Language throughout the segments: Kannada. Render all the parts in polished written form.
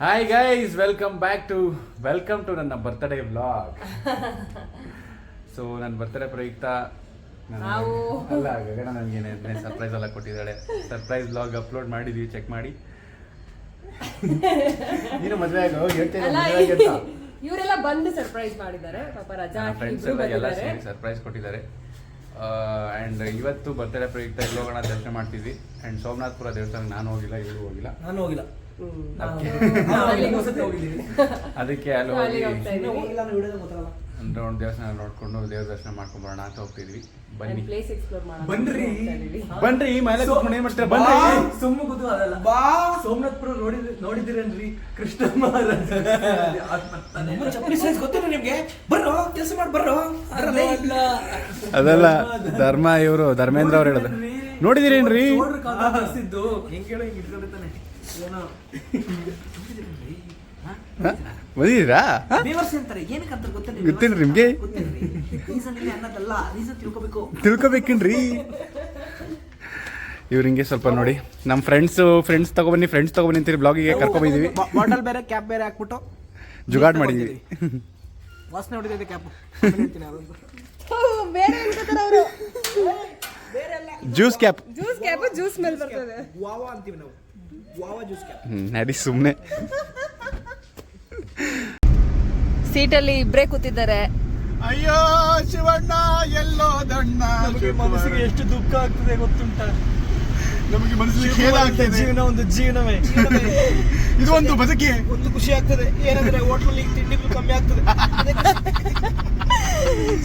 ಹಾಯ್ ಗೈಸ್, ವೆಲ್ಕಮ್ ಟು ನನ್ನ ಬರ್ತ್ಡೇ ವ್ಲಾಗ್. ಸೊ ನನ್ನ ಬರ್ತ್ಡೇ ಪ್ರಯುಕ್ತ ಅಲ್ಲ ಗಗನ ನನಗೆ ಸರ್ಪ್ರೈಸ್ ಎಲ್ಲ ಕೊಟ್ಟಿದ್ದಾಳೆ. ಸರ್ಪ್ರೈಸ್ ವ್ಲಾಗ್ ಅಪ್ಲೋಡ್ ಮಾಡಿದೀವಿ, ಚೆಕ್ ಮಾಡಿ. ನೀನು ಮದುವೆ ಇವರೆಲ್ಲ ಬಂದು ಸರ್ಪ್ರೈಸ್ ಮಾಡಿದ್ದಾರೆ. ಪಾಪ ರಜಾ ಫ್ರೆಂಡ್ಸ್ ಎಲ್ಲ ಸೇರಿ ಸರ್ಪ್ರೈಸ್ ಕೊಟ್ಟಿದ್ದಾರೆ. ಆ್ಯಂಡ್ ಇವತ್ತು ಬರ್ತ್ಡೇ ಪ್ರಯುಕ್ತ ಇಲ್ಲಿ ಹೋಗೋಣ ದರ್ಶನ ಮಾಡ್ತಿದ್ವಿ. ಆ್ಯಂಡ್ ಸೋಮನಾಥ್ಪುರ ದೇವಸ್ಥಾನಕ್ಕೆ ನಾನು ಹೋಗಿಲ್ಲ, ಇವರು ಹೋಗಿಲ್ಲ. ಅದಕ್ಕೆ ಅಲ್ಲಿ ಹೋಗಿ ಅಂದ್ರೆ ಒಂದು ದೇವಸ್ಥಾನ ನೋಡ್ಕೊಂಡು ದೇವ್ರ ದರ್ಶನ ಮಾಡ್ಕೊಂಡ್ ಬರೋಣ ಅಂತ ಹೋಗ್ತಿದ್ವಿ. ಬನ್ನಿ ಬನ್ರಿ ಮೇಲೆ ಕೂತ್ಕೊಂಡು ಏನ್ ಮಾಡ್ತಾರೆ ಬನ್ರಿ. ಸುಮ್ಮಗುದು ಅದಲ್ಲ ಬಾ ಸೋಮನಾಥ್ಪುರ ನೋಡಿದಿರೇನ್ರಿ ಕೃಷ್ಣ ಮಹಾರಾಜ ಚಪ್ಪಲಿ ಸೈಜ್ ಗೊತ್ತಿಲ್ಲ ನಿಮ್ಗೆ? ಬರ್ರೋ ಕೆಲಸ ಮಾಡಿ ಬರ್ರೋ. ಅದಲ್ಲ ಧರ್ಮೇಂದ್ರ ಅವ್ರು ಹೇಳೋದು ನೋಡಿದಿರೇನ್ರಿ? ಹೆಂಗ್ ಕೇಳೋ ಹಿಂಗ್ ಇಟ್ಕೊಂಡಿರ್ತಾನೆ ಏನೋ ಬಂದಿದ್ದೀರಾ? ಬೇವರ್ಸಿ ಅಂತಾರೆ, ಏನಕ್ಕೆ ಅಂತಾರೆ ಗೊತ್ತಿಲ್ಲ. ಗೊತ್ತೇನ್ರಿ ನಿಮ್ಗೆ? ರೀಸನ್ ಇಲ್ಲಿ ಅನ್ನೋದಲ್ಲ, ರೀಸನ್ ತಿಳ್ಕೊಬೇಕೇನ್ರಿ? ಇವ್ರು ಹಿಂಗೆ ಸ್ವಲ್ಪ ನೋಡಿ, ನಮ್ಮ ಫ್ರೆಂಡ್ಸ್ ತಗೊಬನ್ನಿ ಅಂತೀರಿ ಬ್ಲಾಗಿಗೆ ಕರ್ಕೊಂಡ್ಬಂದಿದ್ದೀವಿ. ಬಾಟಲ್ ಬೇರೆ ಕ್ಯಾಪ್ ಬೇರೆ ಹಾಕ್ಬಿಟ್ಟು ಜುಗಾಡ್ ಮಾಡಿದೀವಿ. ವಾಸನೆ ಹೊಡಿತೈತೆ cap. Juice cap juice smell ಬರ್ತದೆ. ವಾವಾ ಅಂತೀವಿ ನಾವು, ವಾವಾ ಜ್ಯೂಸ್ ಕ್ಯಾಪ್. ನಡಿ ಸುಮ್ಮನೆ. ಸೀಟಲ್ಲಿ ಇಬ್ರೇ ಕೂತಿದ್ದಾರೆ. ಅಯ್ಯೋ ಶಿವಣ್ಣ ಎಲ್ಲೋ ದಣ್ಣ. ಮನಸ್ಸಿಗೆ ಎಷ್ಟು ದುಃಖ ಆಗ್ತದೆ ಗೊತ್ತುಂಟ? ನಮಗೆ ಮನಸ್ಸಿಗೆ ಜೀವನ ಒಂದು ಜೀವನವೇ. ಇದು ಒಂದು ಬದುಕಿ ಒಂದು ಖುಷಿ ಆಗ್ತದೆ ಏನಂದ್ರೆ ಹೋಟ್ಲಲ್ಲಿ ತಿಂಡಿಗಳು ಕಮ್ಮಿ ಆಗ್ತದೆ.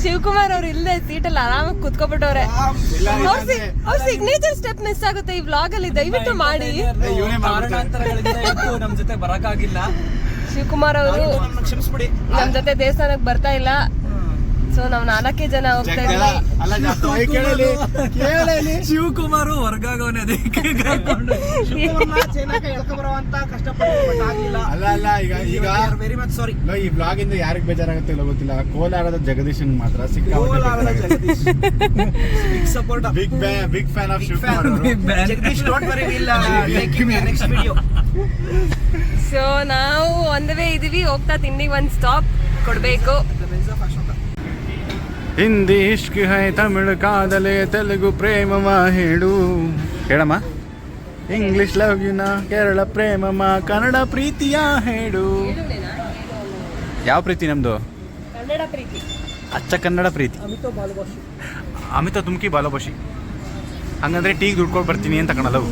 ಶಿವಕುಮಾರ್ ಅವ್ರು ಇಲ್ಲದೆ ಸೀಟಲ್ಲಿ ಆರಾಮಾಗಿ ಕುತ್ಕೊಬಿಟ್ಟವ್ರೆ. ಅವ್ರ ಸಿಗ್ನೇಚರ್ ಸ್ಟೆಪ್ ಮಿಸ್ ಆಗುತ್ತೆ ಈ ವ್ಲಾಗ್ ಅಲ್ಲಿ, ದಯವಿಟ್ಟು ಮಾಡಿ. ಕಾರಣಾಂತರಗಳಿಂದ ನಮ್ ಜೊತೆ ಬರಕಾಗಿಲ್ಲ. ಶಿವಕುಮಾರ್ ಅವರು ಕ್ಷಮಿಸ್ಬಿಡಿ, ನಮ್ ಜೊತೆ ದೇವಸ್ಥಾನಕ್ಕೆ ಬರ್ತಾ ಇಲ್ಲ. ಸೊ ನಾವ್ 4 ಜನ ಹೋಗ್ತಾ ಇದ್ವಿ. ಶಿವಕುಮಾರ್ ಹೊರಗಾಗವನೇ ಅದಕ್ಕೆ ಅಲ್ಲ ಈಗ ವೆರಿ ಮಚ್ ಸಾರಿ. ಈ ಬ್ಲಾಗ್ ಇಂದ ಯಾರಿಗ್ ಬೇಜಾರಾಗುತ್ತೆ ಇಲ್ಲ ಗೊತ್ತಿಲ್ಲ. ಕೋಲಾರದ ಜಗದೀಶನ್ ಮಾತ್ರ support, big fan of Shivakumar. Jagadish don't worry, will make you next video. So ನಾವು ಒಂದವೇ ಇದೀವಿ, ಹೋಗ್ತಾ ತಿಂಡಿ ಒಂದ್ ಸ್ಟಾಪ್ ಕೊಡ್ಬೇಕು. ಹಿಂದಿ ಇಷ್ಕ್ ಹೈ, ತಮಿಳು ಕಾದಲೆ, ತೆಲುಗು ಪ್ರೇಮಮ ಹೇಳು ಹೇಳಮ್ಮ. ಇಂಗ್ಲಿಷ್ ಲವ್ ಯುನ, ಕೇರಳ ಪ್ರೇಮಮ, ಕನ್ನಡ ಪ್ರೀತಿಯ ಹೇಳು. ಯಾವ ಪ್ರೀತಿ ನಮ್ದು? ಕನ್ನಡ ಪ್ರೀತಿ, ಅಚ್ಚ ಕನ್ನಡ ಪ್ರೀತಿ. ಅಮಿತ ತುಮ್ಕಿ ಬಾಲೋಬಾಷಿ. ಹಂಗಂದ್ರೆ ಟೀಗೆ ದುಡ್ಕೊಂಡು ಬರ್ತೀನಿ ಅಂತ ಕಣಲವು.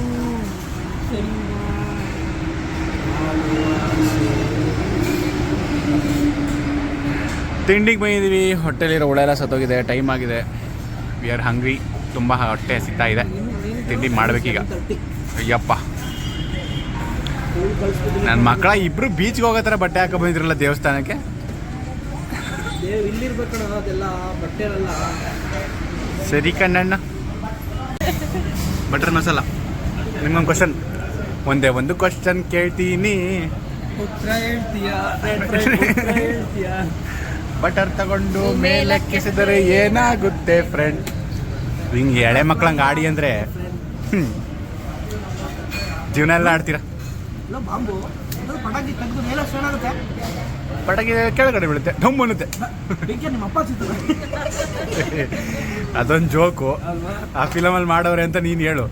ತಿಂಡಿಗೆ ಬಂದಿದ್ದೀವಿ. ಹೊಟ್ಟೆಲಿರೋ ಹುಳ ಎಲ್ಲ ಸತ್ತೋಗಿದೆ, ಟೈಮ್ ಆಗಿದೆ. ವಿ ಆರ್ ಹಂಗ್ರಿ, ತುಂಬ ಹೊಟ್ಟೆ ಸಿಗ್ತಾ ಇದೆ. ತಿಂಡಿ ಮಾಡ್ಬೇಕೀಗ. ಅಯ್ಯಪ್ಪ, ನನ್ನ ಮಕ್ಕಳ ಇಬ್ರು ಬೀಚ್ಗೆ ಹೋಗೋ ಥರ ಬಟ್ಟೆ ಹಾಕೋ ಬಂದಿದ್ರಲ್ಲ ದೇವಸ್ಥಾನಕ್ಕೆ. ಇಲ್ಲಿರ್ಬೇಕಣ ಅದೆಲ್ಲ ಬಟ್ಟೆ ಎಲ್ಲ. ಸರಿ ಕಣ್ಣಣ್ಣ. ಬಟರ್ ಮಸಾಲ, ನಿಮ್ಮೊಂದು ಕ್ವಶನ್, ಒಂದೇ ಒಂದು ಕ್ವಶನ್ ಕೇಳ್ತೀನಿ. ಬಟರ್ ತಗೊಂಡು ಮೇಲೆ ಕೆಸಿದರೆ ಏನಾಗುತ್ತೆ ಫ್ರೆಂಡ್? ಹಿಂಗೆ ಎಳೆ ಮಕ್ಳಂಗೆ ಆಡಿ ಅಂದರೆ ಜೀವನ ಎಲ್ಲ ಆಡ್ತೀರಾ? ಬಾಂಬು ಪಟಾಕಿ ತೆಗೆದು ಮೇಲೆ ಏನಾಗುತ್ತೆ? ಪಟಾಕಿ ಕೆಳಗಡೆ ಬೀಳುತ್ತೆ, ಢಮ್ ಅನ್ನುತ್ತೆ. ನಿಮ್ಮ ಅಪ್ಪ ಅದೊಂದು ಜೋಕು. ಆ ಫಿಲಮಲ್ಲಿ ಮಾಡೋರೆ ಅಂತ ನೀನು ಹೇಳು.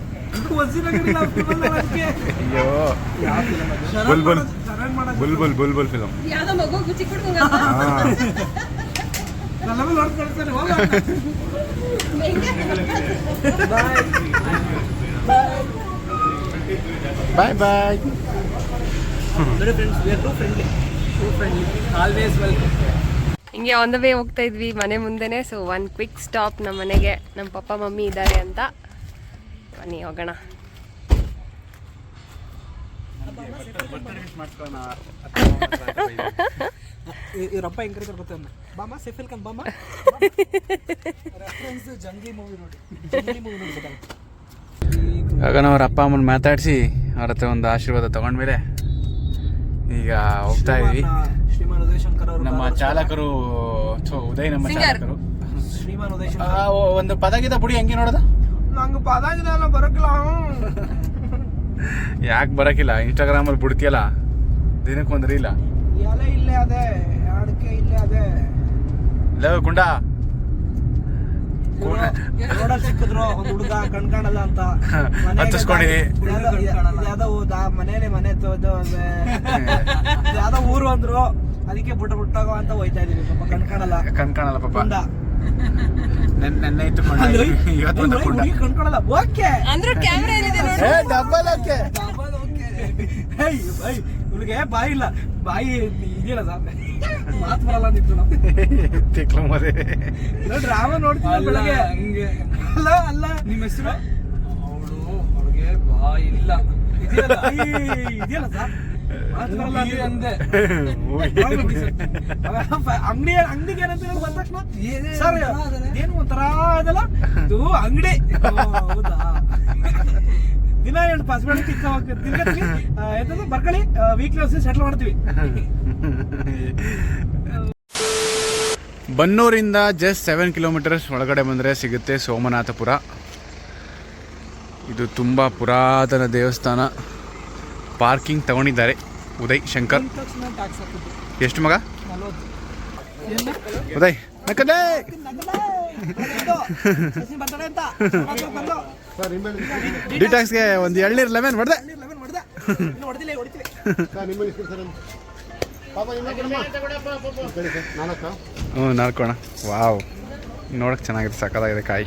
ಅಯ್ಯೋ, ಬುಲ್ಬುಲ್ ಫಿಲಮ್. ಯಾವ್ದೋ ಮಗು ಚಿಕ್ಕ ಬಾಯ್ ಬಾಯ್. ಹಿಂಗೆ ಆನ್ ದ ವೇ ಹೋಗ್ತಾ ಇದ್ವಿ ಮನೆ ಮುಂದೆನೆ. ಸೊ ಒನ್ ಕ್ವಿಕ್ ಸ್ಟಾಪ್ ನಮ್ಮ ಮನೆಗೆ. ನಮ್ಮ ಪಪ್ಪ ಮಮ್ಮಿ ಇದ್ದಾರೆ ಅಂತ ಬನ್ನಿ ಹೋಗೋಣ. ಇವರಪ್ಪ ಹೆಂಗ್ ಕರೀತಾರೆ ಗೊತ್ತ? ಬಾಮ ಸೇಫ್ ವೆಲ್ಕಮ್ ಬಾಮ. ರೆಫರೆನ್ಸ್ ಜಂಗ್ಲಿ ಮೂವಿ ನೋಡಿ. ಆಗ ಅವ್ರ ಅಪ್ಪ ಅಮ್ಮನ ಮಾತಾಡಿಸಿ ಅವ್ರ ಹತ್ರ ಒಂದು ಆಶೀರ್ವಾದ ತಗೊಂಡ್ಮೇಲೆ ಈಗ ಹೋಗ್ತಾ ಇದೀವಿ. ಶ್ರೀಮಾನ್ ಉದಯ್ ಶಂಕರ್ ಅವರು, ನಮ್ಮ ಚಾಲಕರು ಉದಯ್, ನಮ್ಮ ಚಾಲಕರು. ಶ್ರೀಮಾನ್ ಉದಯ್ ಶಂಕರ್ ಒಂದು ಪದಗಿದ ಪುಡಿ ಹೆಂಗೆ ನೋಡೋದು? ನಂಗೆ ಪದಾಗಿದೆಲ್ಲ ಬರಕಿಲ್ಲ. ಯಾಕೆ ಬರಕಿಲ್ಲ? ಇನ್ಸ್ಟಾಗ್ರಾಮಲ್ಲಿ ಬಿಡ್ತೀಯಲ್ಲ. ದಿನಕ್ಕೊಂದು ರೀಲ ಎಲೆ ಇಲ್ಲೇ ಅದೇ, ಅಡಿಕೆ ಇಲ್ಲೇ ಅದೇ. ಲವ್ ಕುಂಡ ರೋಡಲ್ಲಿ ಸಿಕ್ಕಿದ್ರು ಒಂದು ಹುಡುಗ ಕಣ್ಕಾಣಲ್ಲ ಅಂತ ಹತ್ತಿಸ್ಕೊಂಡಿದಿ. ಯಾವ್ದೋ ಮನೇಲಿ ಮನೆ ಯಾವ್ದೋ ಊರು ಅಂದ್ರು, ಅದಕ್ಕೆ ಬಿಟ್ಟಾಗೋ ಅಂತ ಹೋಯ್ತಾ ಇದೀವಿ. ಪಾಪ ಕಣ್ಕಾಣಲ್ಲ ಪಾಪ. ಕುಂಡ ನೆನ್ನೆ ಇತ್ತುಕೊಂಡ ಇವತ್ತು ಒಂದು ಕುಂಡ ಕಣ್ಕಾಣಲ್ಲ. ಓಕೆ ಅಂದ್ರೆ ಕ್ಯಾಮ್ರಾ ಏನಿದೆ ನೋಡಿ. Double okay. ಇವ್ಳಿಗೆ ಬಾಯಿ ಇಲ್ಲ, ಬಾಯಿ ಇದೆಯಲ್ಲ ಸಾಕು, ಮಾತು ಬರಲ್ಲ ನಿಂತು. ತಿಕ್ಲ ಮದೆ ಡ್ರಾಮಾ ನೋಡ್ತೀವಿ ಬೆಳಗ್ಗೆ. ಅಲ್ಲ ಅಲ್ಲ ನಿಮ್ಮ ಹೆಸರು? ಅವಳು ಅವ್ಳಿಗೆ ಬಾಯಿ ಇಲ್ಲ, ಇದೆಯಲ್ಲ ಸಾಕು, ಮಾತು ಬರಲ್ಲ ಅಂದೆ. ಅಂಗಡಿಗೆ ಏನಂತ ಹೇಳಿ ಬಂದ ತಕ್ಷಣ ಸರ್ ಏನು ಒಂಥರ ಅದಲ್ಲ ಇದು ಅಂಗಡಿ. ಹೌದಾ, ದಿನ 8 ಪಾಸ್ಪೋರ್ಟ್ ತಿರ್ಗ ಬರ್ಕೊಳ್ಳಿ, ವೀಕ್ಲಿ ಸೆಟ್ಲ್ ಮಾಡ್ತೀವಿ. ಬನ್ನೂರಿಂದ ಜಸ್ಟ್ 7 ಕಿಲೋಮೀಟರ್ಸ್ ಒಳಗಡೆ ಬಂದರೆ ಸಿಗುತ್ತೆ ಸೋಮನಾಥಪುರ. ಇದು ತುಂಬ ಪುರಾತನ ದೇವಸ್ಥಾನ. ಪಾರ್ಕಿಂಗ್ ತಗೊಂಡಿದ್ದಾರೆ ಉದಯ್ ಶಂಕರ್. ಎಷ್ಟು ಮಗ ಉದಯ್? ನಕ್ಕದೆ ಡಿಟಾಕ್ಸ್ಗೆ ಒಂದು ಎಳ್ನೀರು ಲೆಮನ್ ಹೊಡೆದೆ. ಹ್ಞೂ ನಾಲ್ಕೋಣ. ವಾವ್, ನೋಡಕ್ಕೆ ಚೆನ್ನಾಗಿದೆ, ಸಕ್ಕತ್ತಾಗಿದೆ ಕಾಯಿ.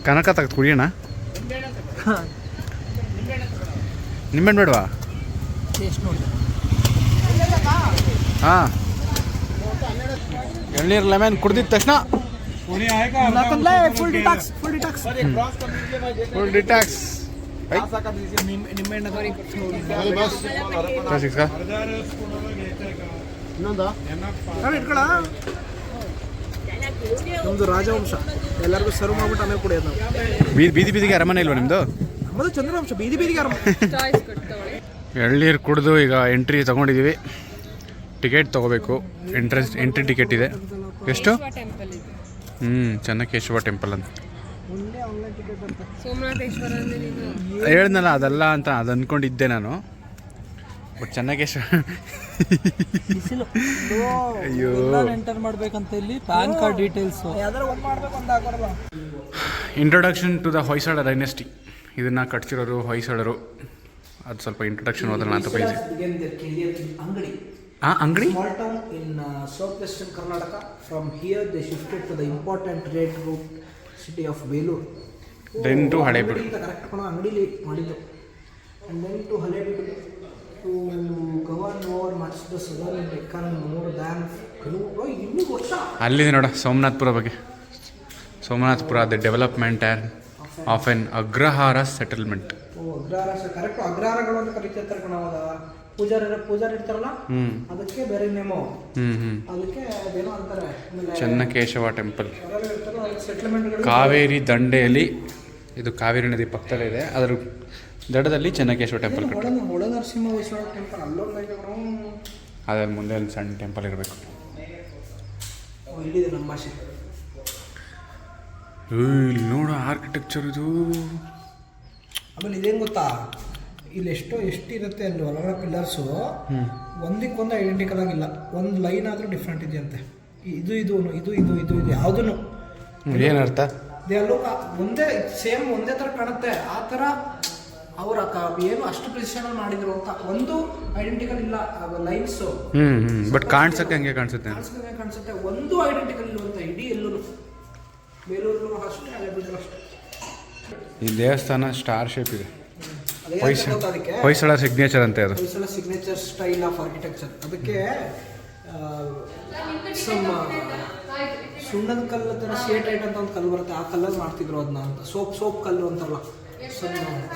ಕನಕ ತೆಗೆದು ಕುಡಿಯೋಣ. ನಿಂಬೆಹಣ್ಣು ಬೇಡವಾ? ಹಾಂ, ಎಳ್ನೀರು ಲೆಮನ್ ಕುಡ್ದಿದ ತಕ್ಷಣ ಫುಲ್ ಡಿಟಾಕ್ಸ್. Full detox. ನಿಮ್ಮೆಣ್ಣೆ ಇಟ್ಕೊಳ. ನಮ್ದು ರಾಜವಂಶ, ಎಲ್ಲರಿಗೂ ಸರ್ವ್ ಮಾಡ್ಬಿಟ್ಟು ಆಮೇಲೆ ಕುಡಿಯೋದು ನಾವು. ಬೀದಿ ಬೀದಿಗೆ ಅರಮನೆ ಇಲ್ವಾ ನಿಮ್ಮದು? ನಮ್ಮದು ಚಂದ್ರವಂಶ, ಬೀದಿ ಬೀದಿಗೆ ಅರಮನೆ. ಎಳ್ನೀರು ಕುಡಿದು ಈಗ ಎಂಟ್ರಿ ತೊಗೊಂಡಿದ್ದೀವಿ. ಟಿಕೆಟ್ ತೊಗೋಬೇಕು. ಎಂಟ್ರಿ ಟಿಕೆಟ್ ಇದೆ. ಎಷ್ಟು? ಚೆನ್ನಕೇಶವ ಟೆಂಪಲ್ ಅಂತ ಹೇಳಿದ್ನಲ್ಲ, ಅದಲ್ಲ ಅಂತ ಅದು ಅಂದ್ಕೊಂಡಿದ್ದೆ ನಾನು. ಬಟ್ ಚೆನ್ನಕೇಶವ ಅಯ್ಯೋ ಎಂಟರ್ ಮಾಡ್ಬೇಕಂತ ಇಲ್ಲಿ PAN card details introduction to the Hoysala dynasty. ಇದನ್ನು ಕಟ್ಸಿರೋರು ಹೊಯ್ಸಳರು. ಅದು ಸ್ವಲ್ಪ ಇಂಟ್ರೊಡಕ್ಷನ್ ಹೋದ್ರೆ ಅಂತ ಬಯಸಿ. ಅಂಗಡಿ ಅಂಗಡಿ small town in southwestern Karnataka. From here they shifted to the important trade route city of Belur. Then to Halebeedu. Correct ಅಂಗಡಿಲಿ ಮಾಡಿದ್ದು. And then to Halebeedu to govern over much the southern Deccan more than ಇನ್ನೂ ವರ್ಷ. ಅಲ್ಲಿದೆ ನೋಡ ಸೋಮನಾಥಪುರ ಬಗ್ಗೆ. Somanathapura the development of an agrahara settlement. Agrahara correct, ಅಗ್ರಹಾರಗಳು ಅಂತ ಕರೀತಿರ್ತಾರೆ ಕಣವಾಗ. ಪೂಜಾರಿ ಇರ್ತಾರಲ್ಲ, ಅದಕ್ಕೆ ಬೇರೆ ನೇಮು, ಅದಕ್ಕೆ ಅದೇನೋ ಅಂತಾರೆ. ಚೆನ್ನಕೇಶವ ಟೆಂಪಲ್ ಕಾವೇರಿ ದಂಡೆಯಲ್ಲಿ, ಇದು ಕಾವೇರಿ ನದಿ ಪಕ್ಕದಲ್ಲೇ ಇದೆ. ಅದರ ದಡದಲ್ಲಿ ಚೆನ್ನಕೇಶವ ಟೆಂಪಲ್ ಒಳ ನರಸಿಂಹ ವೈಶ್ವರ ಟೆಂಪಲ್ ಅಲ್ಲೊಂದು. ಅದ್ರ ಮುಂದೆ ಒಂದು ಸಣ್ಣ ಟೆಂಪಲ್ ಇರಬೇಕು. ಇಲ್ಲಿದೆ ನಮ್ಮ ಭಾಷೆ. ಇಲ್ಲಿ ನೋಡ ಆರ್ಕಿಟೆಕ್ಚರ್ ಇದು. ಆಮೇಲೆ ಇದೇನು ಗೊತ್ತಾ, ಇಲ್ಲಿ ಎಷ್ಟಿರುತ್ತೆ ಅಲ್ಲಿ ಒಳಗಡೆ ಪಿಲ್ಲರ್ಸು ಒಂದಕ್ಕೊಂದು ಐಡೆಂಟಿಕಲ್ ಆಗಿಲ್ಲ. ಒಂದು ಲೈನ್ ಆದರೂ ಡಿಫ್ರೆಂಟ್ ಇದೆಯಂತೆ. ಇದು ಇದು ಇದು ಇದು ಇದು ಇದು ಯಾವುದೂ ಏನರ್ಥ? ಎಲ್ಲೂ ಒಂದೇ ಸೇಮ್ ಒಂದೇ ಥರ ಕಾಣುತ್ತೆ. ಆ ಥರ ಅವ್ರ ಏನು ಅಷ್ಟು ಪ್ರಿಸಿಷನ್ ಮಾಡಿದ್ರು ಅಂತ ಒಂದು ಐಡೆಂಟಿಕಲ್ ಇಲ್ಲ ಲೈನ್ಸು. ಬಟ್ ಕಾಣಿಸಕ್ಕೆ ಹಂಗೆ ಕಾಣಿಸುತ್ತೆ. ಒಂದು ಐಡೆಂಟಿಕಲ್ ಇಲ್ಲವಂತ ಇಡೀ ಎಲ್ಲೂ. ಬೇಲೂರು ಅಷ್ಟೇ, ಹಳೆಬೀಡು ಅಷ್ಟೇ. ಈ ದೇವಸ್ಥಾನ ಸ್ಟಾರ್ ಶೇಪ್ ಇದೆ. ಅದಕ್ಕೆ ಹೊಯ್ಸಳ ಸಿಗ್ನೇಚರ್ ಅಂತೆ ಅದು. Hoysala signature style of architecture. ಅದಕ್ಕೆ ಸುಣ್ಣದ ಕಲ್ಲು ಥರ ಸೇಟೈಟ್ ಅಂತ ಒಂದು ಕಲ್ಲು ಬರುತ್ತೆ, ಆ ಕಲ್ಲಲ್ಲಿ ಮಾಡ್ತಿದ್ರು ಅದನ್ನ ಅಂತ. ಸೋಪ್ ಕಲ್ಲು ಅಂತಲ್ಲ,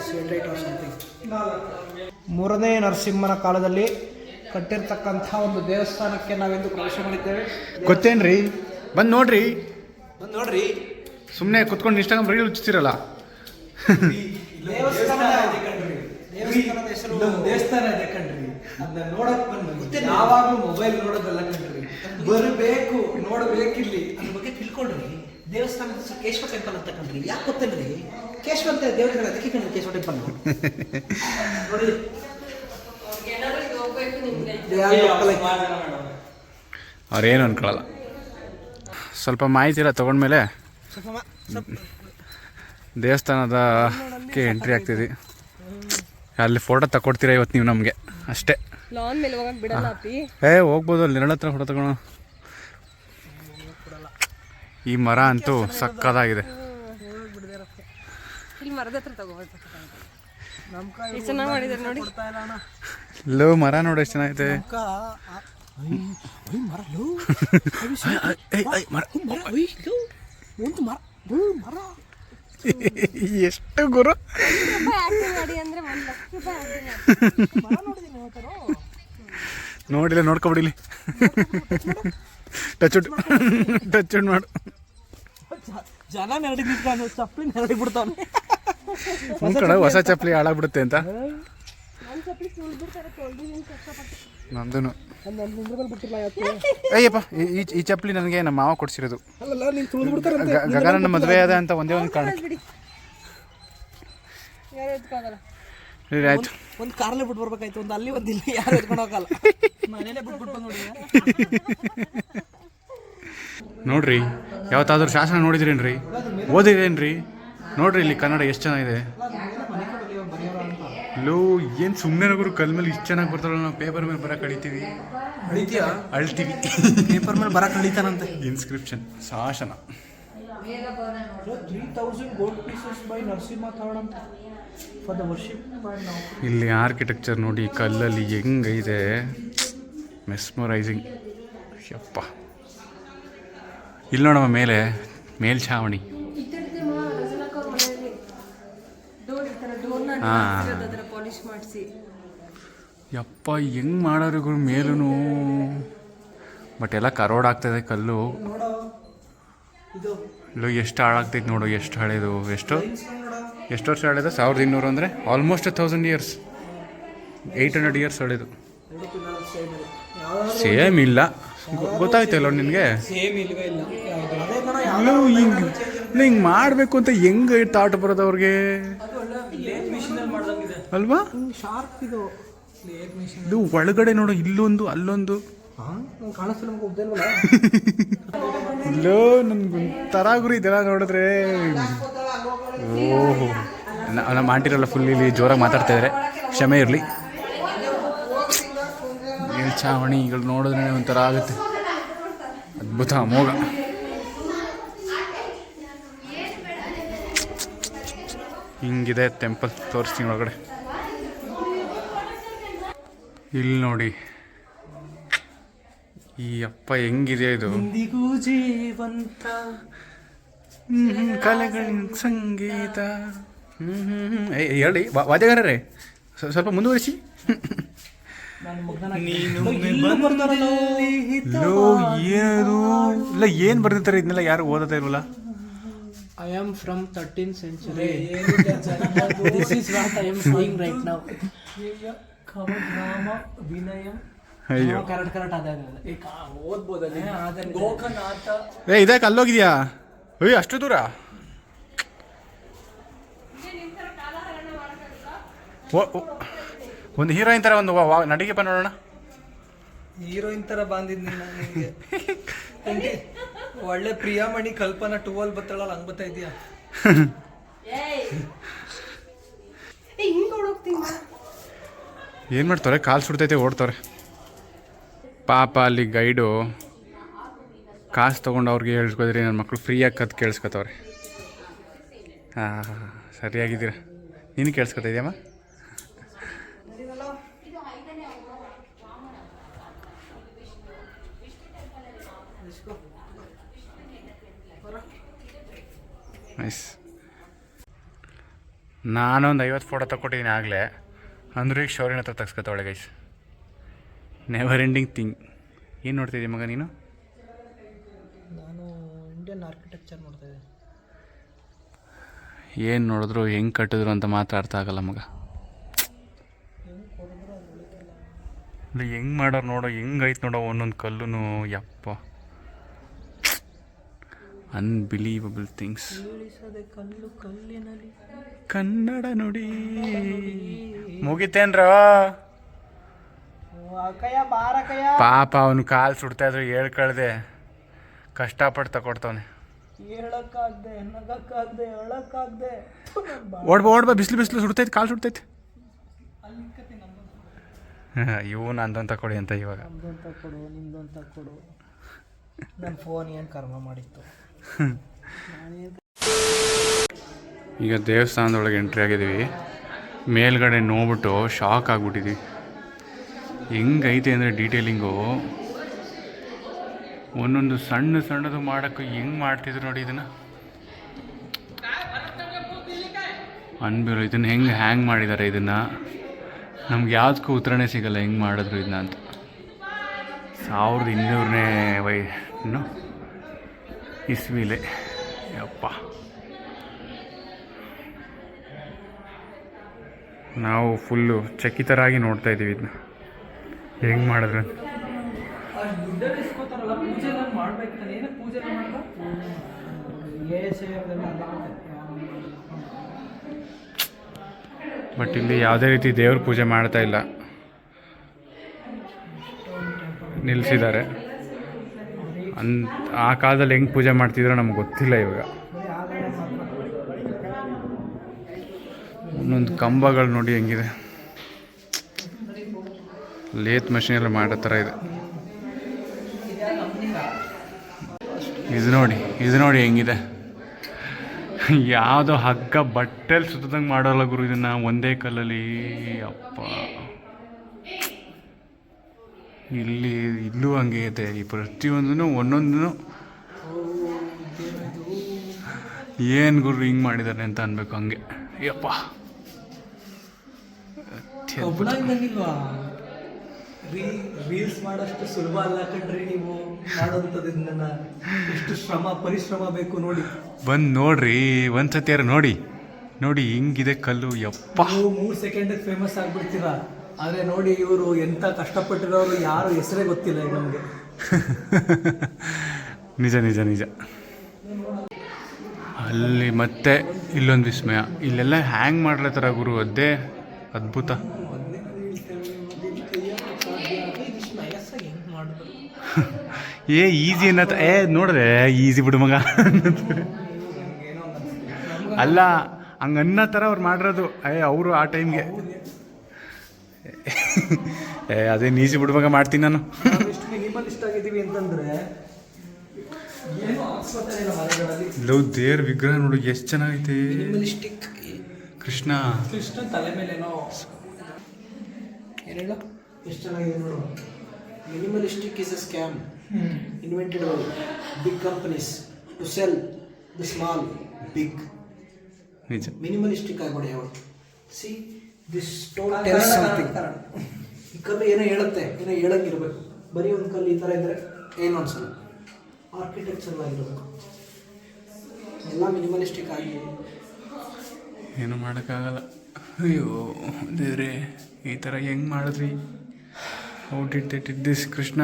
ಸೇಟೈಟ್ ಆರ್ ಸಮಥಿಂಗ್. ಮೂರನೇ ನರಸಿಂಹನ ಕಾಲದಲ್ಲಿ ಕಟ್ಟಿರ್ತಕ್ಕಂಥ ಒಂದು ದೇವಸ್ಥಾನಕ್ಕೆ ನಾವೆಂದು ಪ್ರವೇಶ ಮಾಡಿದ್ದೇವೆ. ಗೊತ್ತೇನ್ರಿ? ಬಂದು ನೋಡ್ರಿ. ಸುಮ್ಮನೆ ಕುತ್ಕೊಂಡು ಇನ್ಸ್ಟಾಗ್ರಾಮ್ ರೀಲ್ ಹುಚ್ಚಿರಲ್ಲ. ದೇವಸ್ಥಾನದ ಹೆಸರು ದೇವಸ್ಥಾನ ಇದೆ ಕಣ್ರಿ. ಅದನ್ನ ನೋಡಕ್ ಬಂದು ಯಾವಾಗಲೂ ಮೊಬೈಲ್ ನೋಡೋದಲ್ಲ ಕಣ್ರಿ, ಬರಬೇಕು ನೋಡಬೇಕಿಲ್ಲಿ. ಅದ್ರ ಬಗ್ಗೆ ತಿಳ್ಕೊಳ್ರಿ. ದೇವಸ್ಥಾನದ ಹೆಸರು ಕೇಶವ ಟೆಂಪಲ್ ಅಂತ ಕಣ್ರಿ. ಯಾಕೆ ಗೊತ್ತೇನ್ರಿ? ಕೇಶವ ಅಂತ ದೇವಸ್ಥಾನ, ಅದಕ್ಕೆ ಕಣ್ರಿ ಕೇಶವ ಟೆಂಪಲ್ ನೋಡಿ. ಅವ್ರೇನು ಅನ್ಕೊಳ್ಳಲ್ಲ. ಸ್ವಲ್ಪ ಮಾಹಿತಿ ಎಲ್ಲ ತೊಗೊಂಡ್ಮೇಲೆ ದೇವಸ್ಥಾನದಕ್ಕೆ ಎಂಟ್ರಿ ಆಗ್ತಿದ್ವಿ. ಅಲ್ಲಿ ಫೋಟೋ ತಗೊಡ್ತೀರಾ ಇವತ್ತು ನೀವು ನಮಗೆ ಅಷ್ಟೇ. ಲಾನ್ ಮೇಲೆ ಹೋಗಕ್ಕೆ ಬಿಡಲ್ಲ ಅಪ್ಪಿ. ಹೋಗ್ಬೋದು, ಅಲ್ಲಿ ನೆರಳ ಹತ್ರ ಫೋಟೋ ತಗೊಳ್ಳೋ. ಈ ಮರ ಅಂತೂ ಸಕ್ಕದಾಗಿದೆ. ಇಲ್ಲಿ ಮರದ ಹತ್ರ ತಗೋಬೋದು. ಚೆನ್ನಾಗಿ ಮಾಡಿದ್ದಾರೆ ನೋಡಿ. ಲೋ ಮರ ನೋಡಿ ಎಷ್ಟು ಚೆನ್ನಾಗಿದೆ. ಎಷ್ಟು ಗುರು ನೋಡಿಲ್ಲ, ನೋಡ್ಕೊಬಿಡಿಲಿ. ಟಚ್ ಮಾಡು. ಜನ ನೆರಡಿ ಚಪ್ಪಲಿ ನೆರಡಿ ಬಿಡ್ತಾನೆ. ಕಡೆ ಹೊಸ ಚಪ್ಪಲಿ ಹಾಳಾಗ್ಬಿಡುತ್ತೆ ಅಂತ ನಂದು. ಅಯ್ಯಪ್ಪ, ಈ ಚಪ್ಪಲಿ ನನಗೆ ನಮ್ಮ ಮಾವ ಕೊಡ್ಸಿರೋದು. ಗಗನ ಮದುವೆ ಅದ ಅಂತ ಒಂದೇ ಒಂದು ಕಾರಣ. ಆಯ್ತು, ಒಂದು ಕಾರ್ಲೆ ಬಿಟ್ಟು ಬರ್ಬೇಕಾಯ್ತು, ಒಂದು ಅಲ್ಲಿ ಒಂದು ಇಲ್ಲಿ, ಯಾರು ಎತ್ಕೊಂಡು ಹೋಗಲ್ಲ. ಮನೇಲೆ ಬಿಟ್ಬಿಟ್ಟು ನೋಡಿ. ನೋಡ್ರಿ, ಯಾವತ್ತಾದ್ರೂ ಶಾಸನ ನೋಡಿದ್ರೇನ್ರಿ? ಓದಿರೇನ್ರಿ? ನೋಡ್ರಿ ಇಲ್ಲಿ ಕನ್ನಡ ಎಷ್ಟು ಚೆನ್ನಾಗಿದೆ. ಲೋ ಏನು ಸುಮ್ಮನೆ ನಗರು ಕಲ್ ಮೇಲೆ ಇಷ್ಟು ಚೆನ್ನಾಗಿ ಬರ್ತಾರಲ್ಲ. ನಾವು ಪೇಪರ್ ಮೇಲೆ ಬರಕ್ಕೆ ಅಳಿತೀವಿ. ಅಳ್ತೀವಿ ಪೇಪರ್ ಮೇಲೆ ಬರಕ್ಕೆ ಅಳಿತಾನಂತೆ. ಇನ್ಸ್ಕ್ರಿಪ್ಷನ್ ಶಾಸನ 3000 gold pieces by Narasimha III ಅಂತ for the worship by now. ಇಲ್ಲಿ ಆರ್ಕಿಟೆಕ್ಚರ್ ನೋಡಿ, ಕಲ್ಲಲ್ಲಿ ಹೆಂಗೈತೆ, ಮೆಸ್ಮರೈಸಿಂಗ್. ಯಪ್ಪ, ಇಲ್ಲಿ ನೋಡಮ್ಮ ಮೇಲೆ ಮೇಲ್ಛಾವಣಿ. ಯಪ್ಪ ಹೆಂಗ್ ಮಾಡೋರು ಮೇಲೂ. ಬಟ್ ಎಲ್ಲ ಕರೋಡ್ ಆಗ್ತದೆ ಕಲ್ಲು. ಇಲ್ಲೂ ಎಷ್ಟು ಹಾಳಾಗ್ತೈತೆ ನೋಡು, ಎಷ್ಟು ಹಳೇದು. ಎಷ್ಟು ವರ್ಷ ಹಳೇದು? 1200 ಅಂದರೆ ಆಲ್ಮೋಸ್ಟ್ 1000 years, 800 years ಹಳೇದು. ಸೇಮ್ ಇಲ್ಲ, ಗೊತ್ತಾಯ್ತಲ್ಲ ನಿನಗೆ? ಹಿಂಗೆ ಮಾಡಬೇಕು ಅಂತ ಹೆಂಗೆ ಥಾಟ್ ಬರೋದು ಅವ್ರಿಗೆ ಅಲ್ವಾ? ಇದು ಒಳಗಡೆ ನೋಡು, ಇಲ್ಲೊಂದು ಅಲ್ಲೊಂದು. ಇಲ್ಲೋ ನನ್ಗೊಂಥರ ಗುರು ಇದೆಲ್ಲ ನೋಡಿದ್ರೆ. ಓಹೋ, ನಮ್ಮ ಆಂಟಿರೆಲ್ಲ ಫುಲ್ ಇಲ್ಲಿ ಜೋರಾಗಿ ಮಾತಾಡ್ತಾ ಇದ್ದಾರೆ, ಕ್ಷಮೆ ಇರಲಿ. ಮೇಲ್ಛಾವಣಿಗಳು ನೋಡಿದ್ರೆ ಒಂಥರ ಆಗುತ್ತೆ. ಅದ್ಭುತ, ಅಮೋಘ. ಹಿಂಗಿದೆ ಟೆಂಪಲ್. ತೋರಿಸ್ತೀನಿ ಒಳಗಡೆ. ಇಲ್ಲಿ ನೋಡಿ, ಈ ಅಪ್ಪ ಹೆಂಗಿದೆ ಇದು. ಜೀವಂತ ಕಲೆಗಳ ಸಂಗೀತ. ಹೇಳಿ ವಾದ್ಯಗಾರರೇ, ಸ್ವಲ್ಪ ಮುಂದುವರಿಸಿ. ಏನದು ಇಲ್ಲ, ಏನು ಬರ್ದಿರ್ತಾರೆ ಇದನ್ನೆಲ್ಲ ಯಾರು ಓದೋದೇ ಇಲ್ವಲ್ಲ. I am from 13th century. This is what I am saying right now. ಅಯ್ಯೋ, ಕರೆಕ್ಟ್ ಅದಾಗ ಓದ್ಬೋದಲ್ಲಿ. ಗೋಕನಾಥ ಇದಕ್ಕೆ ಅಲ್ಲೋಗಿದ್ಯಾ? ಅಯ್ಯೋ, ಅಷ್ಟು ದೂರ. ಒಂದು ಹೀರೋಯಿನ್ ಥರ ಒಂದು ನಡಿಗೆ ಬಾ ನೋಡೋಣ. ಹೀರೋಯಿನ್ ಥರ ಬಂದಿದ್ದೀನಿ ನಿಮಗೆ. ಒಳ್ಳೆ ಪ್ರಿಯಾಮಣಿ ಕಲ್ಪನಾ 12 ಬತ್ತಾಳಲ್ಲ, ಹಂಗೆ ಬರ್ತಾ ಇದೆಯಾ? ಏನು ಮಾಡ್ತಾರೆ? ಕಾಲು ಸುಡ್ತೈತೆ, ಓಡ್ತಾರೆ ಪಾಪ. ಅಲ್ಲಿ ಗೈಡು ಕಾಸು ತೊಗೊಂಡು ಅವ್ರಿಗೆ ಹೇಳ್ಸ್ಕೊದ್ರಿ, ನನ್ನ ಮಕ್ಕಳು ಫ್ರೀಯಾಗಿ ಕದ್ದು ಕೇಳಿಸ್ಕೊತವ್ರೆ. ಹಾಂ, ಸರಿಯಾಗಿದ್ದೀರ. ನೀನು ಕೇಳಿಸ್ಕೊತಾ ಇದೆಯಮ್ಮ? ನೈಸ್. ನಾನೊಂದು 50 ಫೋಟೋ ತಗೊಟ್ಟಿದ್ದೀನಿ ಆಗಲೇ. ಅಂದ್ರೂ ಈಗ ಶೌರ್ಯನ ಹತ್ರ ತಗ್ಸ್ಕೊತಾವಳೆ ಗೈಸ್. Never ending thing. ಏನು ನೋಡ್ತಿದ್ದೀಯ ಮಗ ನೀನು? ನಾನು ಇಂಡಿಯನ್ ಆರ್ಕಿಟೆಕ್ಚರ್ ನೋಡ್ತಾ ಇದ್ದೆ. ಏನು ನೋಡಿದ್ರು, ಹೆಂಗೆ ಕಟ್ಟಿದ್ರು ಅಂತ ಮಾತ್ರ ಅರ್ಥ ಆಗಲ್ಲ ಮಗ. ಇಲ್ಲ, ಹೆಂಗೆ ಮಾಡೋರು ನೋಡೋ, ಹೆಂಗೈತೆ ನೋಡೋ ಒಂದೊಂದು ಕಲ್ಲೂ. ಯಪ್ಪ, ಅನ್ಬಿಲೀವಬಲ್ ಥಿಂಗ್ಸ್. ಕನ್ನಡ ನುಡಿ ಮುಗಿತೇನ್ರ? ಕಯ್ಯ ಬಾರ ಕಯ್ಯ ಪಾಪ ಅವನು ಕಾಲು ಸುಡ್ತಾ ಇದ್ರು ಹೇಳ್ಕಳ್ದೆ ಕಷ್ಟಪಟ್ಟು ತಗೊಡ್ತವನೆ. ಹೇಳಕ್ಕಾಗ್ದೆ ನಗಕ್ಕಾಗ್ದೆ ಹೇಳಕ್ಕಾಗ್ದೆ ಓಡ್ಬಾ ಬಿಸಿಲು ಸುಡ್ತೈತೆ, ಕಾಲು ಸುಡ್ತೈತೆ. ಇವನು ಅಂದಂತ ಕೊಡಿ ಅಂತ ಇವಾಗ. ನಮ್ದೊಂತ ಕೊಡು ನಿಮ್ದೊಂತ ಕೊಡು. ನನ್ನ ಫೋನ್ ಏನು ಕರ್ಮ ಮಾಡಿತ್ತು. ಈಗ ದೇವಸ್ಥಾನದೊಳಗೆ ಎಂಟ್ರಿ ಆಗಿದ್ದೀವಿ. ಮೇಲ್ಗಡೆ ನೋಡ್ಬಿಟ್ಟು ಶಾಕ್ ಆಗ್ಬಿಟ್ಟಿದ್ವಿ. ಹೆಂಗೈತೆ ಅಂದರೆ ಡೀಟೇಲಿಂಗು ಒಂದೊಂದು ಸಣ್ಣದು ಮಾಡೋಕ್ಕೆ ಹೆಂಗೆ ಮಾಡ್ತಿದ್ರು ನೋಡಿ. ಇದನ್ನು ಅನ್ಬಿರು ಇದನ್ನು ಹೆಂಗೆ ಹ್ಯಾಂಗ್ ಮಾಡಿದ್ದಾರೆ. ಇದನ್ನು ನಮ್ಗೆ ಯಾವುದಕ್ಕೂ ಉತ್ತರನೇ ಸಿಗಲ್ಲ ಹೆಂಗೆ ಮಾಡಿದ್ರು ಇದನ್ನ ಅಂತ. 1200ನೇ ಇನ್ನು ಇಸ್ವಿಲೆ ಯಪ್ಪ. ನಾವು ಫುಲ್ಲು ಚಕಿತರಾಗಿ ನೋಡ್ತಾ ಇದ್ದೀವಿ ಇದನ್ನ ಹೆಂಗೆ ಮಾಡಿದ್ರು. ಬಟ್ ಇಲ್ಲಿ ಯಾವುದೇ ರೀತಿ ದೇವ್ರ ಪೂಜೆ ಮಾಡ್ತಾ ಇಲ್ಲ, ನಿಲ್ಲಿಸಿದ್ದಾರೆ. ಆ ಕಾಲದಲ್ಲಿ ಹೆಂಗೆ ಪೂಜೆ ಮಾಡ್ತಿದ್ರು ನಮ್ಗೆ ಗೊತ್ತಿಲ್ಲ. ಇವಾಗ ಒಂದೊಂದು ಕಂಬಗಳು ನೋಡಿ ಹೆಂಗಿದೆ, ಲೇತ್ ಮಷೀನೆಲ್ಲ ಮಾಡೋ ಥರ ಇದೆ. ಇದು ನೋಡಿ ಹೆಂಗಿದೆ. ಯಾವುದೋ ಹಗ್ಗ ಬಟ್ಟೆಲಿ ಸುತ್ತದಂಗೆ ಮಾಡೋಲ್ಲ ಗುರು ಇದನ್ನು ಒಂದೇ ಕಲ್ಲಲ್ಲಿ. ಅಪ್ಪ ಇಲ್ಲೂ ಹಂಗೆ ಐತೆ. ಈ ಪ್ರತಿಯೊಂದೂ ಒಂದೊಂದೂ ಏನು ಗುರು ಹಿಂಗೆ ಮಾಡಿದ್ದಾರೆ ಅಂತ ಅನ್ಬೇಕು ಹಂಗೆ. ಯಪ್ಪ ರೀಲ್ಸ್ ಮಾಡೋಷ್ಟು ಸುಲಭ ಅಲ್ಲ ಕಣ್ರಿ ನೀವು ಮಾಡೋಂಥದ್ದನ್ನ. ಎಷ್ಟು ಪರಿಶ್ರಮ ಬೇಕು ನೋಡಿ. ಬಂದು ನೋಡ್ರಿ ಒಂದ್ಸತಿ ಯಾರು ನೋಡಿ ಹಿಂಗಿದೆ ಕಲ್ಲು. ಯಪ್ಪ 3 ಸೆಕೆಂಡಿಗೆ ಫೇಮಸ್ ಆಗ್ಬಿಡ್ತೀರಾ. ಆದರೆ ನೋಡಿ ಇವರು ಎಂಥ ಕಷ್ಟಪಟ್ಟಿರೋರು ಯಾರು ಹೆಸರೇ ಗೊತ್ತಿಲ್ಲ ಈಗ ನಮಗೆ. ನಿಜ. ಅಲ್ಲಿ ಮತ್ತೆ ಇಲ್ಲೊಂದು ವಿಸ್ಮಯ. ಇಲ್ಲೆಲ್ಲ ಹ್ಯಾಂಗ್ ಮಾಡ್ಲತ್ತಾರ ಗುರು, ಅದೇ ಅದ್ಭುತ. ಈಸಿ ಅನ್ನತ್ತ. ನೋಡ್ರೆ ಈಸಿ ಬಿಡು ಮಗ ಅಲ್ಲ, ಹಂಗೆ ಅನ್ನೋ ಥರ ಅವ್ರು ಮಾಡಿರೋದು. ಅವರು ಆ ಟೈಮ್ಗೆ ಅದೇನು ಈಸಿ ಬಿಡು ಮಗ ಮಾಡ್ತೀನಿ ನಾನು. ಮಿನಿಮಲಿಸ್ಟ್ ಆಗಿದ್ದೀವಿ ಅಂತಂದ್ರೆ ದೇವ್ರ ವಿಗ್ರಹ ನೋಡು ಎಷ್ಟು ಚೆನ್ನಾಗೈತೆ. ಮಿನಿಮಲಿಸ್ಟಿಕ್ ಕೃಷ್ಣ ತಲೆ ಮೇಲೇನೋ ಏನೇಳ ಎಷ್ಟು ಚೆನ್ನಾಗಿದೆ ನೋಡು. Minimalistic is a scam invented by big companies to sell the small big. ನಿಜ. Minimalistic ಆಗ್ಬಿಡಿ ಅವರು. See this stone tells something. ಈ ಕಲ್ಲು ಏನೋ ಹೇಳುತ್ತೆ, ಏನೋ ಹೇಳಂಗಿರ್ಬೇಕು. ಬರೀ ಒಂದು ಕಲ್ಲು ಈ ಥರ ಇದ್ರೆ ಏನು ಅನ್ಸಲ್ಲ. ಆರ್ಕಿಟೆಕ್ಚರ್ ಆಗಿರ್ಬೇಕು. ಎಲ್ಲ ಮಿನಿಮಲಿಸ್ಟಿಕ್ ಆಗಿ ಏನು ಮಾಡೋಕ್ಕಾಗಲ್ಲ. ಅಯ್ಯೋ ದೇವ್ರೆ, ಈ ಥರ ಹೆಂಗೆ ಮಾಡಿದ್ರಿ? How did they did this? Krishna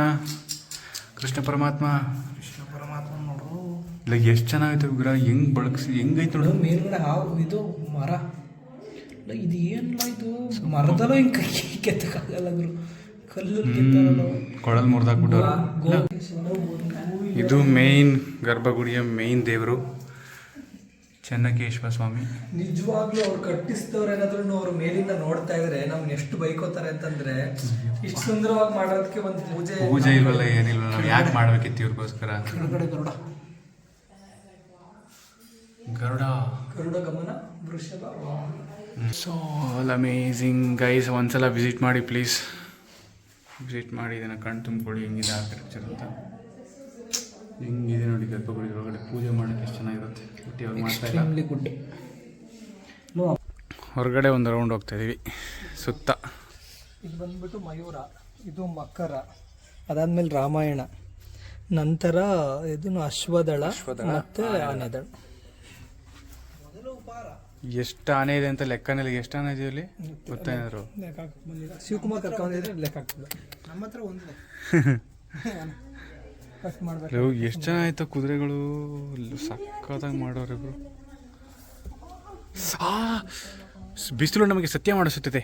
ಪರಮಾತ್ಮ ನೋಡು. ಇಲ್ಲ ಎಷ್ಟು ಚೆನ್ನಾಗೈತೆ ವಿಗ್ರಹ, ಹೆಂಗೆ ಬಳಗಿಸಿ ಹೆಂಗೈತೆ ನೋಡು. ಮೇಲ್ಗಡೆ ಇದು ಮರ. ಇದು ಏನಿಲ್ಲ, ಇದು ಮರದಲ್ಲೂ ಹಿಂಗೆ ಕೈ ಕೆತ್ತಕ್ಕಾಗಲ್ಲ ಗುರು. ಕಲ್ಲು ಕೊಳಲ್ ಮುರಿದಾಕ್ಬಿಟ್ಟವ್ರು. ಇದು ಮೇಯ್ನ್ ಗರ್ಭಗುಡಿಯ ಮೇಯ್ನ್ ದೇವರು ಚೆನ್ನಕೇಶ್ವರ ಸ್ವಾಮಿ. ನಿಜವಾಗ್ಲೂ ಅವ್ರು ಕಟ್ಟಿಸ್ತವ್ರು ಏನಾದ್ರೂ ಅವ್ರ ಮೇಲಿಂದ ನೋಡ್ತಾ ಇದ್ರೆ ನಮ್ಗೆ ಎಷ್ಟು ಬೈಕೋತಾರೆ ಅಂತಂದ್ರೆ, ಇಷ್ಟು ಸುಂದರವಾಗಿ ಮಾಡೋದಕ್ಕೆ ಒಂದು ಪೂಜೆ ಇಲ್ವಲ್ಲ, ಏನಿಲ್ವಲ್ಲ. ನಾವು ಯಾಕೆ ಮಾಡ್ಬೇಕಿತ್ತು ಇವ್ರಿಗೋಸ್ಕರ? ಗರುಡ ಗಮನ ವೃಷಭ. So all amazing guys. ಒಂದ್ಸಲ ವಿಸಿಟ್ ಮಾಡಿ ಪ್ಲೀಸ್. ವಿಸಿಟ್ ಮಾಡಿ ಇದನ್ನು ಕಣ್ಣು ತುಂಬಿಕೊಳ್ಳಿ ಹೆಂಗಿದೆ ಆರ್ಕಿಟೆಕ್ಚರ್ ಅಂತ. ಹೆಂಗಿದೆ ನೋಡಿ ಗರ್ಭಗುಡಿ ಒಳಗಡೆ ಪೂಜೆ ಮಾಡೋಕ್ಕೆ ಎಷ್ಟು ಚೆನ್ನಾಗಿರುತ್ತೆ. ಬಟ್ ಇವಾಗ ಮಾಡ್ತಾ ಇಲ್ಲ. ಹೊರಗಡೆ ಒಂದು ರೌಂಡ್ ಹೋಗ್ತಾ ಇದೀವಿ ಸುತ್ತ. ಇದು ಬಂದ್ಬಿಟ್ಟು ಮಯೂರ, ಇದು ಮಕರ, ಅದಾದ್ಮೇಲೆ ರಾಮಾಯಣ, ನಂತರ ಇದನ್ನು ಅಶ್ವದಳ ಮತ್ತೆ ಆನೆದಳ. ಎಷ್ಟು ಆನೆ ಇದೆ ಅಂತ ಲೆಕ್ಕನಲ್ಲಿ ಎಷ್ಟು ಆನೆ ಇದೆ ಇಲ್ಲಿ ಗೊತ್ತೇನಾದ್ರು? ಶಿವಕುಮಾರ್ ಕರ್ಕೊಂಡಿದ್ರೆ ಲೆಕ್ಕ ಆಗ್ತದೆ. ನಮ್ಮ ಹತ್ರ ಒಂದಿದೆ. ಎಷ್ಟು ಜನ ಆಯ್ತು ಕುದುರೆಗಳು, ಸಕ್ಕತ್ತಾಗಿ ಮಾಡೋರು ಇಬ್ರು. ಬಿಸಿಲು ನಮಗೆ ಸತ್ಯ ಮಾಡಿಸುತ್ತದೆ.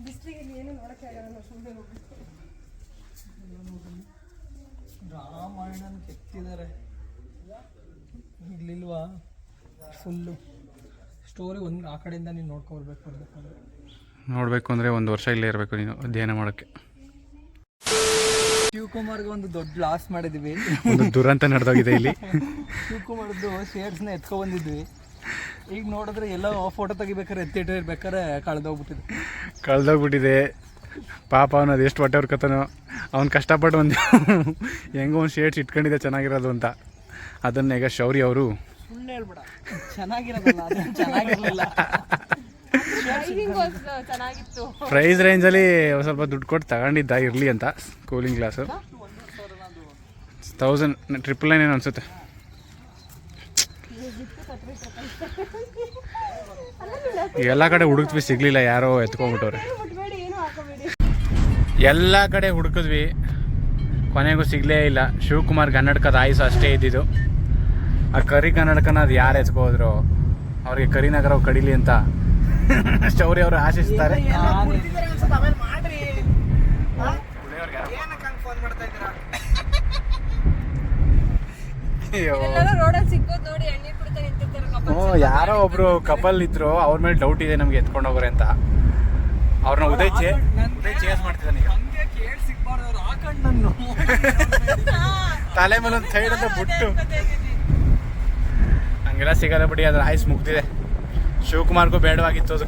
ಬಿಸಿಲಿಗೆ ಏನು ನೋಡಕ್ಕೆ ಆಗಲ್ಲ, ಸುಮ್ಮನೆ ಹೋಗ್ಬೇಕು. ರಾಮಾಯಣನ ಕೆತ್ತಿದ್ದಾರೆ ಇಲ್ಲಿಲ್ವಾ ಫುಲ್ಲು ಸ್ಟೋರಿ ಒಂದು ಆ ಕಡೆಯಿಂದ ನೀನು ನೋಡಬೇಕು ಅಂದರೆ 1 ವರ್ಷ ಇಲ್ಲೇ ಇರಬೇಕು ನೀನು ಅಧ್ಯಯನ ಮಾಡೋಕ್ಕೆ. ಶಿವಕುಮಾರ್ಗೆ ಒಂದು ದೊಡ್ಡ ಲಾಸ್ ಮಾಡಿದ್ವಿ, ಒಂದು ದುರಂತ ನಡೆದೋಗಿದೆ ಇಲ್ಲಿ. ಶಿವಕುಮಾರ್ದು ಶೇರ್ಸ್ನ ಎತ್ಕೊಬಂದಿದ್ವಿ. ಈಗ ನೋಡಿದ್ರೆ ಎಲ್ಲ ಫೋಟೋ ತೆಗಿಬೇಕಾರೆ ಎತ್ತಿಟ್ಟಿರ್ಬೇಕಾರೆ ಕಳೆದೋಗ್ಬಿಟ್ಟಿದೆ. ಪಾಪ ಅವನದು ಎಷ್ಟು ಹೊಟ್ಟೆ ಹೊರ್ಕತಾನೋ, ಅವ್ನು ಕಷ್ಟಪಟ್ಟು ಒಂದು ಹೆಂಗೋ ಒಂದು ಶೇಡ್ಸ್ ಇಟ್ಕೊಂಡಿದ್ದೆ ಚೆನ್ನಾಗಿರೋದು ಅಂತ. ಅದನ್ನು ಈಗ ಶೌರ್ಯ ಅವರು ಸುಮ್ಮನೆ ಹೇಳ್ಬೇಡ, ಚೆನ್ನಾಗಿರೋದಲ್ಲ ಚೆನ್ನಾಗಿರಲಿಲ್ಲ. ಚೆನ್ನಾಗಿತ್ತು. ಪ್ರೈಸ್ ರೇಂಜಲ್ಲಿ ಸ್ವಲ್ಪ ದುಡ್ಡು ಕೊಟ್ಟು ತಗೊಂಡಿದ್ದ ಇರಲಿ ಅಂತ. ಕೂಲಿಂಗ್ ಗ್ಲಾಸು 1999 ಏನೋ ಅನಿಸುತ್ತೆ. ಎಲ್ಲ ಕಡೆ ಹುಡುಕ್ವಿ, ಸಿಗಲಿಲ್ಲ, ಯಾರೋ ಎತ್ಕೊಂಡ್ಬಿಟ್ಟವ್ರೆ. ಎಲ್ಲ ಕಡೆ ಹುಡುಕಿದ್ವಿ, ಕೊನೆಗೂ ಸಿಗಲೇ ಇಲ್ಲ. ಶಿವಕುಮಾರ್ ಕನ್ನಡಕದ ಆಯುಸ ಅಷ್ಟೇ ಇದ್ದಿದ್ದು. ಆ ಕರಿ ಕನ್ನಡಕನ ಅದು ಯಾರು ಎತ್ಕೋದ್ರು, ಅವ್ರಿಗೆ ಕರಿನಗರ ಕಡಿಲಿ ಅಂತ ಶೌರ್ಯ ಅವರು ಆಶಿಸ್ತಾರೆ. ಯಾರೋ ಒಬ್ರು ಕಪಲ್ ಇದ್ರು, ಅವ್ರ ಮೇಲೆ ಡೌಟ್ ಇದೆ ನಮ್ಗೆ ಎತ್ಕೊಂಡು ಹೋಗ್ರೆ ಅಂತ. ಅವ್ರನ್ನ ಉದಯ್ ಚೇಸ್ ಮಾಡ್ತಿದ್ದಾನೆ ಈಗ. ತಲೆ ಮೇಲೆ ಒಂದು ಸೈಡ್ ಅಂತ ಬಿಟ್ಟು ಹಂಗೆಲ್ಲ ಸಿಗಲ್ಲ ಬಿಡಿ. ಅದ್ರ ಆಯ್ಸ್ ಮುಗ್ದಿದೆ. ಶಿವಕುಮಾರ್ಗೂ ಬೇಡವಾಗಿತ್ತು ಅದು.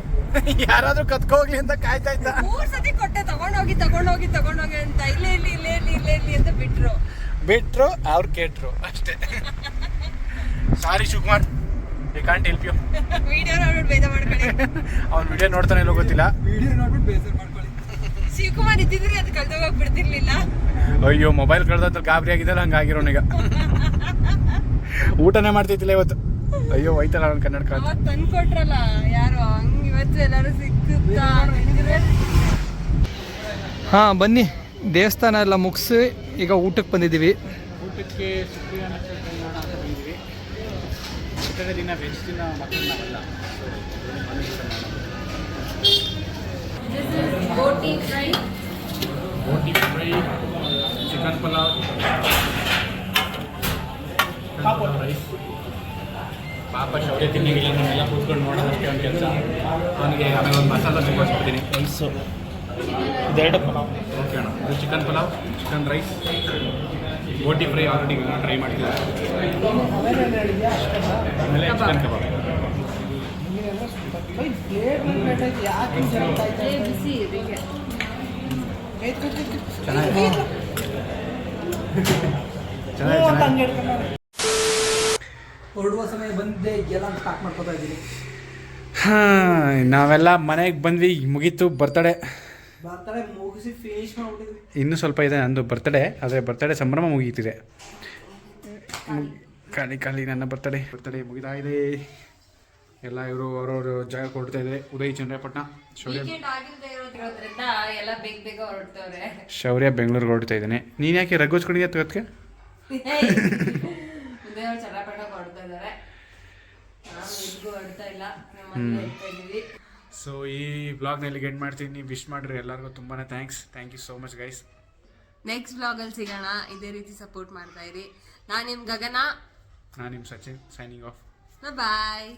ಯಾರಾದ್ರೂ ಕತ್ಕೋಗ್ಲಿ ಅಂತ ಕಾಯ್ತಾ ಇದ್ದ. 3 ಸತಿ ಕೊಟ್ಟೆ, ತಗೊಂಡೋಗಿ ಅಂತ. ಇಲ್ಲೇ ಇರ್ಲಿ ಅಂತ ಬಿಟ್ರು. ಅವ್ರು ಕೇಟ್ರು ಅಷ್ಟೇ. ಸಾರಿ Shivakumar, I can't help you. Video ನೋಡ್ಬಿಟ್ಟು ಬೇಜಾರ್ ಮಾಡ್ಕೊಳ್ಳಿ. ಅವ್ನು ವಿಡಿಯೋ ನೋಡ್ತಾನೆ ಇಲ್ಲೋ ಗೊತ್ತಿಲ್ಲ. ವಿಡಿಯೋ ನೋಡ್ಬಿಟ್ಟು ಬೇಜಾರ್ ಮಾಡ್ಕೊಳ್ಳಿ. ಶಿವಕುಮಾರ್ ಇದ್ದಿದ್ರೆ ಅದು ಕಳ್ದೋಗಕ್ ಬಿಡ್ತಿರ್ಲಿಲ್ಲ. ಅಯ್ಯೋ, ಮೊಬೈಲ್ ಕಳ್ದಂತ ಗಾಬರಿ ಆಗಿದ್ದಲ್ಲ, ಹಂಗಾಗಿರೋನೀಗ. ಊಟನೇ ಮಾಡ್ತಿದ್ದಿಲ್ಲ ಇವತ್ತು. ಅಯ್ಯೋ ಹೋಯ್ತಲ್ಲ ಅವ್ನು ಕನ್ನಡಕ. ಅವತ್ತು ತಂದ್ಕೊಟ್ರಲ್ಲ ಯಾರು, ಹಂಗ ಇವತ್ತು ಎಲ್ಲರೂ ಸಿಕ್ಕುತ್ತಾ. ಹಾಂ ಬನ್ನಿ, ದೇವಸ್ಥಾನ ಎಲ್ಲ ಮುಗಿಸಿ ಈಗ ಊಟಕ್ಕೆ ಬಂದಿದ್ದೀವಿ. ಊಟಕ್ಕೆ ಶುಕ್ರವಾರ ಬಂದಿದ್ದೀವಿ. ಶುಕ್ರವಾರ ದಿನ ವೆಜ್ ದಿನ ಮಕ್ಕಳು ನಾವೆಲ್ಲ ಬೋಟಿ ಫ್ರೈ, ಚಿಕನ್ ಪಲಾವ್, ರೈಸ್. ಪಾಪ ಶೌರ್ಯ ತಿನ್ನಿಗಿಲ್ಲ, ನಮ್ಮೆಲ್ಲ ಕೂತ್ಕೊಂಡು ನೋಡೋದಷ್ಟೇ ಒಂದು ಕೆಲಸ. ಅವನಿಗೆ ಆಮೇಲೆ ಒಂದು ಮಸಾಲ ಸಿಗೋಸ್ಬಿಡ್ತೀನಿ. ರೈಸು ಇದೆರಡು ಪಲಾವ್. ಓಕೆ ಅಣ್ಣ, ಇದು ಚಿಕನ್ ಪಲಾವ್, ಚಿಕನ್ ರೈಸ್, ಬೋಟಿ ಫ್ರೈ ಆಲ್ರೆಡಿ ಟ್ರೈ ಮಾಡ್ತಿದ್ದೆ. ಆಮೇಲೆ ಚಿಕನ್ ಕಬಾಬ್. ಬಿಸಿ ಇದಕ್ಕೆ ಹೊರಡುವ ಸಮಯ ಬಂದಿದ್ದೆ, ಎಲ್ಲ ಪ್ಯಾಕ್ ಮಾಡ್ಕೊತಾ ಇದ್ದೀನಿ. ನಾವೆಲ್ಲ ಮನೆಗೆ ಬಂದ್ವಿ, ಮುಗೀತು ಬರ್ತಡೇ ಮುಗಿಸಿ ಫಿನಿಶ್ ಮಾಡ್ಬಿಟ್ಟಿದ್ವಿ. ಇನ್ನೂ ಸ್ವಲ್ಪ ಇದೆ ನಂದು ಬರ್ತಡೇ, ಆದರೆ ಬರ್ತಡೇ ಸಂಭ್ರಮ ಮುಗೀತಿದೆ. ಖಾಲಿ ನನ್ನ ಬರ್ತಡೇ ಮುಗಿತಾ ಇದೆ. ಎಲ್ಲ ಇವರು ಅವ್ರವ್ರ ಜಾಗ ಕೊಡ್ತಾ ಇದೆ. ಉದಯ್ ಚಂದ್ರಪಟ್ಟಣ, ಶೌರ್ಯ ಬೆಂಗಳೂರಿಗೆ ಹೊರಡ್ತಾ ಇದ್ದಾನೆ. ನೀನು ಯಾಕೆ ರಘೋಚ್ಕೊಂಡಿದ್ಯಾ ತಗೋದಕ್ಕೆ? ಸೊ ಈ ಬ್ಲಾಗ್ನಲ್ಲಿ ಎಂಡ್ ಮಾಡ್ತೀನಿ. ವಿಶ್ ಮಾಡ್ರಿ ಎಲ್ಲರಿಗೂ ತುಂಬಾ thanks you so much guys. Next ಬ್ಲಾಗಲ್ಲಿ ಸಿಗೋಣ. ಇದೇ ರೀತಿ ಸಪೋರ್ಟ್ ಮಾಡ್ತಾ ಇರಿ. ನಾನು ನಿಮ್ಮ ಗಗನ, ನಾನು ನಿಮ್ಮ ಸಚಿನ್, ಸೈನಿಂಗ್ ಆಫ್. ಬಾಯ್.